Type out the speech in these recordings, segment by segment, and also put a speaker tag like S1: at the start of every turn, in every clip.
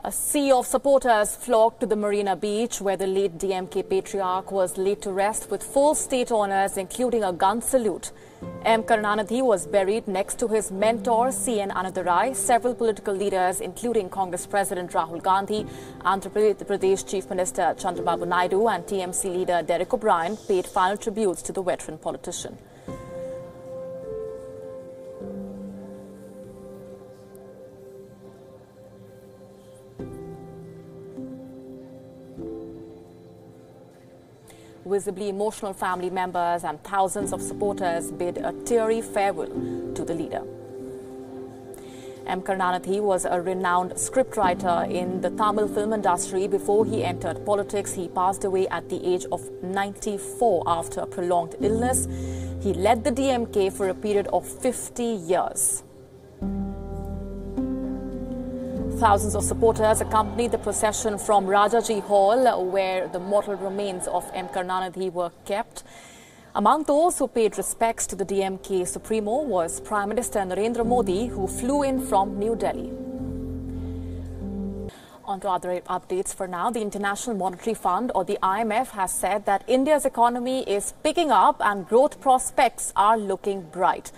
S1: A sea of supporters flocked to the Marina Beach, where the late DMK patriarch was laid to rest with full state honours, including a gun salute. M. Karunanidhi was buried next to his mentor, C.N. Annadurai. Several political leaders, including Congress President Rahul Gandhi, Andhra Pradesh Chief Minister Chandrababu Naidu and TMC leader Derek O'Brien, paid final tributes to the veteran politician. Visibly emotional family members and thousands of supporters bid a teary farewell to the leader. M. Karunanidhi was a renowned scriptwriter in the Tamil film industry. Before he entered politics, he passed away at the age of 94 after a prolonged illness. He led the DMK for a period of 50 years. Thousands of supporters accompanied the procession from Rajaji Hall, where the mortal remains of M. Karunanidhi were kept. Among those who paid respects to the DMK Supremo was Prime Minister Narendra Modi, who flew in from New Delhi. On to other updates for now. The International Monetary Fund, or the IMF, has said that India's economy is picking up and growth prospects are looking bright.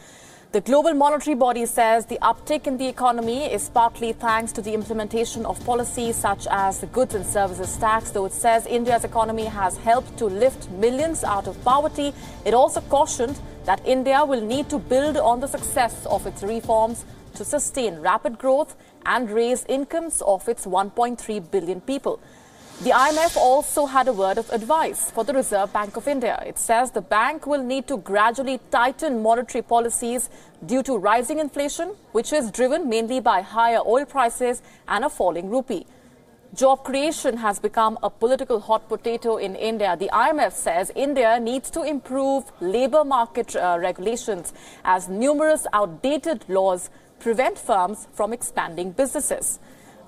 S1: The global monetary body says the uptick in the economy is partly thanks to the implementation of policies such as the goods and services tax. Though it says India's economy has helped to lift millions out of poverty, it also cautioned that India will need to build on the success of its reforms to sustain rapid growth and raise incomes of its 1.3 billion people. The IMF also had a word of advice for the Reserve Bank of India. It says the bank will need to gradually tighten monetary policies due to rising inflation, which is driven mainly by higher oil prices and a falling rupee. Job creation has become a political hot potato in India. The IMF says India needs to improve labour market regulations, as numerous outdated laws prevent firms from expanding businesses.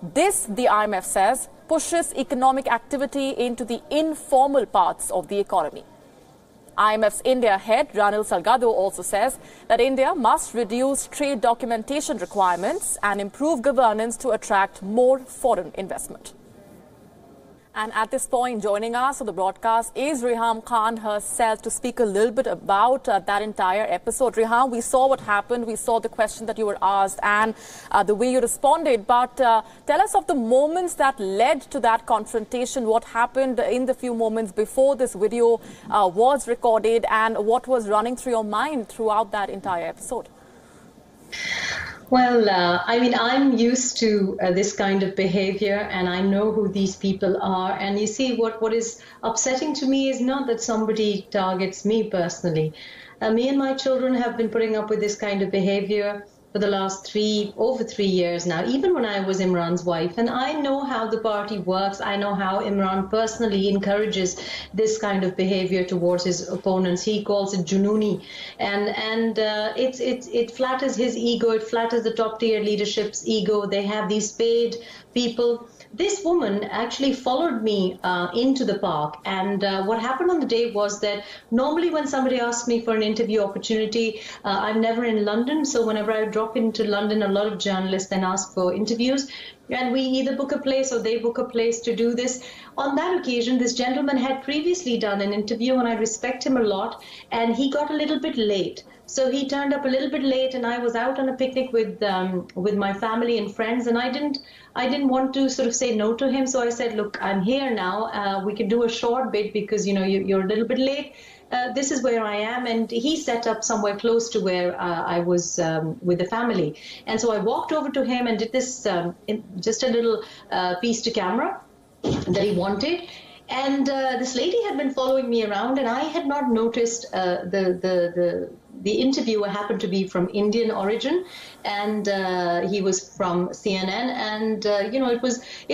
S1: This, the IMF says, pushes economic activity into the informal parts of the economy. IMF's India head, Ranil Salgado, also says that India must reduce trade documentation requirements and improve governance to attract more foreign investment. And at this point, joining us on the broadcast is Reham Khan herself to speak a little bit about that entire episode. Reham, we saw what happened. We saw the question that you were asked and the way you responded. But tell us of the moments that led to that confrontation. What happened in the few moments before this video was recorded, and what was running through your mind throughout that entire episode?
S2: Well, I mean, I'm used to this kind of behavior, and I know who these people are. And you see, what is upsetting to me is not that somebody targets me personally. Me and my children have been putting up with this kind of behavior for the last over 3 years now, even when I was Imran's wife. And I know how the party works. I know how Imran personally encourages this kind of behavior towards his opponents. He calls it Junooni. And it flatters his ego. It flatters the top tier leadership's ego. They have these paid people. This woman actually followed me into the park, and what happened on the day was that normally when somebody asks me for an interview opportunity, I'm never in London, so whenever I drop into London, a lot of journalists then ask for interviews, and we either book a place or they book a place to do this. On that occasion, this gentleman had previously done an interview, and I respect him a lot, and he got a little bit late. So he turned up a little bit late, and I was out on a picnic with my family and friends, and I didn't want to sort of say no to him. So I said, look, I'm here now. We can do a short bit because, you know, you're a little bit late. This is where I am. And he set up somewhere close to where I was with the family. And so I walked over to him and did this, just a little piece to camera that he wanted. And this lady had been following me around, and I had not noticed the interviewer happened to be from Indian origin, and he was from CNN. And you know, it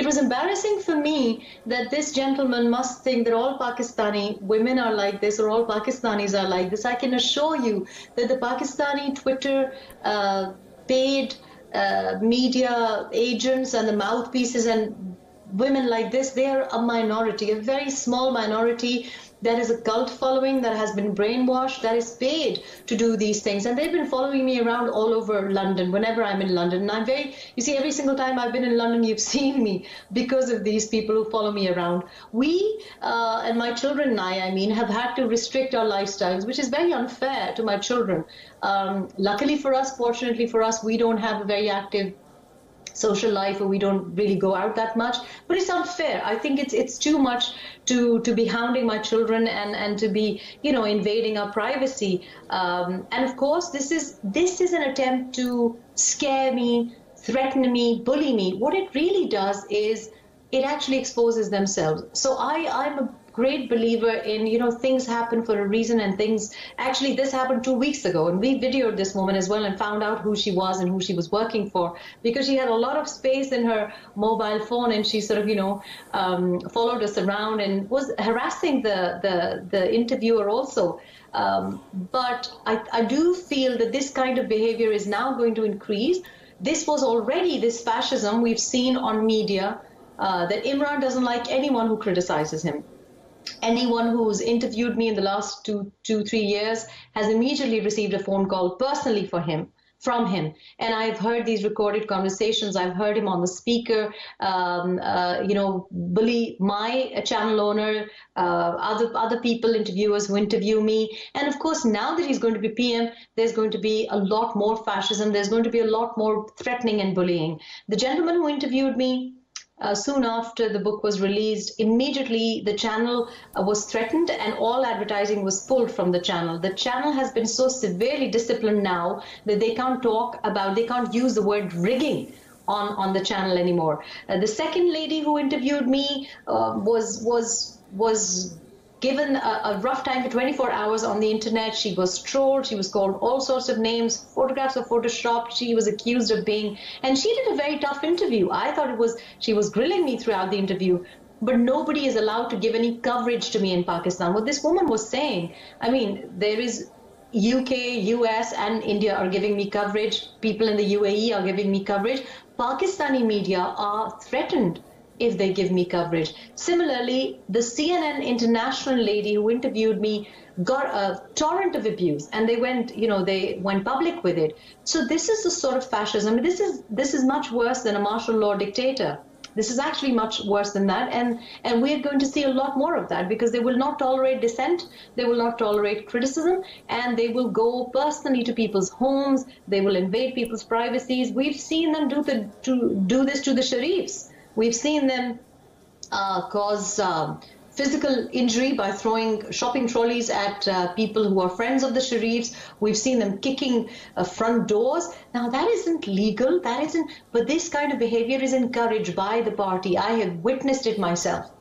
S2: was embarrassing for me that this gentleman must think that all Pakistani women are like this, or all Pakistanis are like this. I can assure you that the Pakistani Twitter paid media agents and the mouthpieces and women like this, they are a minority, a very small minority. There is a cult following that has been brainwashed, that is paid to do these things. And they've been following me around all over London whenever I'm in London. And you see, every single time I've been in London, you've seen me because of these people who follow me around. We, and my children and I mean, have had to restrict our lifestyles, which is very unfair to my children. Luckily for us, fortunately for us, we don't have a very active social life, or we don't really go out that much, but it's unfair. I think it's too much to be hounding my children and to be, invading our privacy. And of course, this is an attempt to scare me, threaten me, bully me. What it really does is it actually exposes themselves. So I'm a great believer in, things happen for a reason, and actually this happened 2 weeks ago, and we videoed this woman as well and found out who she was and who she was working for, because she had a lot of space in her mobile phone, and she sort of, followed us around and was harassing the interviewer also. But I do feel that this kind of behavior is now going to increase. This was already this fascism we've seen on media, that Imran doesn't like anyone who criticizes him. Anyone who's interviewed me in the last 2-3 years has immediately received a phone call personally from him. And I've heard these recorded conversations. I've heard him on the speaker, bully my channel owner, other people, interviewers who interview me. And of course, now that he's going to be PM, there's going to be a lot more fascism. There's going to be a lot more threatening and bullying. The gentleman who interviewed me, soon after the book was released, immediately the channel was threatened and all advertising was pulled from the channel. The channel has been so severely disciplined now that they can't use the word rigging on the channel anymore. The second lady who interviewed me was given a rough time for 24 hours on the internet. She was trolled. She was called all sorts of names. Photographs were photoshopped. She was accused of and she did a very tough interview. I thought she was grilling me throughout the interview, but nobody is allowed to give any coverage to me in Pakistan. What this woman was saying, there is UK, US, and India are giving me coverage. People in the UAE are giving me coverage. Pakistani media are threatened if they give me coverage. Similarly, the CNN International lady who interviewed me got a torrent of abuse, and they went public with it. So this is the sort of fascism. This is much worse than a martial law dictator. This is actually much worse than that, and we're going to see a lot more of that, because they will not tolerate dissent, they will not tolerate criticism, and they will go personally to people's homes. They will invade people's privacies. We've seen them do this to the Sharifs. We've seen them cause physical injury by throwing shopping trolleys at people who are friends of the Sharifs. We've seen them kicking front doors. Now, that isn't legal, but this kind of behavior is encouraged by the party. I have witnessed it myself.